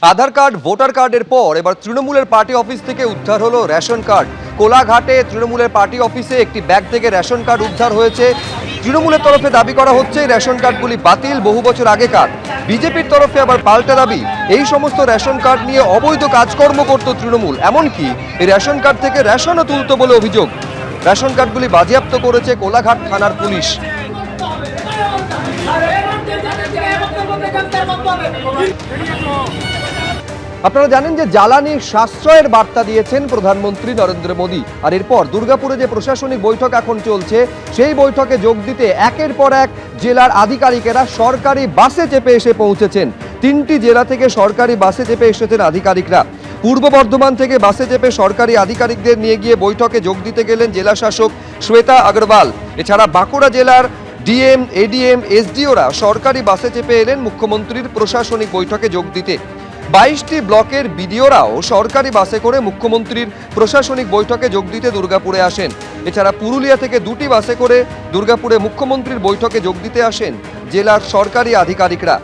আধার card voter কার্ডের পর এবার তৃণমূলের পার্টি অফিস থেকে উদ্ধার হলো রেশন কার্ড। কোলাঘাটে তৃণমূলের পার্টি অফিসে একটি ব্যাগ থেকে রেশন কার্ড উদ্ধার হয়েছে। তৃণমূলের তরফে দাবি করা হচ্ছে রেশন কার্ডগুলি বাতিল, বহু বছর আগেকার। বিজেপির তরফে আবার পাল্টা দাবি, এই সমস্ত রেশন কার্ড নিয়ে অবৈধ কাজকর্ম করত তৃণমূল, এমনকি এই রেশন কার্ড থেকে রেশনও তুলত বলে অভিযোগ। রেশন কার্ডগুলি বাজেয়াপ্ত করেছে কোলাঘাট থানার পুলিশ। আপনারা জানেন যে জ্বালানি সাশ্রয়ের বার্তা দিয়েছেন প্রধানমন্ত্রী নরেন্দ্র মোদী, আর এরপর দুর্গাপুরে যে প্রশাসনিক বৈঠক এখন চলছে, সেই বৈঠকে যোগ দিতে একের পর এক জেলার আধিকারিকেরা সরকারি বাসে চেপে এসে পৌঁছেছেন। 3টি জেলা থেকে সরকারি বাসে চেপে এসেছেন আধিকারিকরা। পূর্ব বর্ধমান থেকে বাসে চেপে সরকারি আধিকারিকদের নিয়ে গিয়ে বৈঠকে যোগ দিতে গেলেন জেলা শাসক শ্বেতা আগরওয়াল। এছাড়া বাঁকুড়া জেলার ডিএম, এডিএম, এসডিওরা সরকারি বাসে চেপে এলেন মুখ্যমন্ত্রীর প্রশাসনিক বৈঠকে যোগ দিতে। 22টি ব্লকের বিডিওরাও সরকারি বাসে করে মুখ্যমন্ত্রীর প্রশাসনিক বৈঠকে যোগ দিতে দুর্গাপুরে আসেন। এছাড়া পুরুলিয়া থেকে 2টি বাসে করে দুর্গাপুরে মুখ্যমন্ত্রীর বৈঠকে যোগ দিতে আসেন জেলার সরকারি আধিকারিকরা।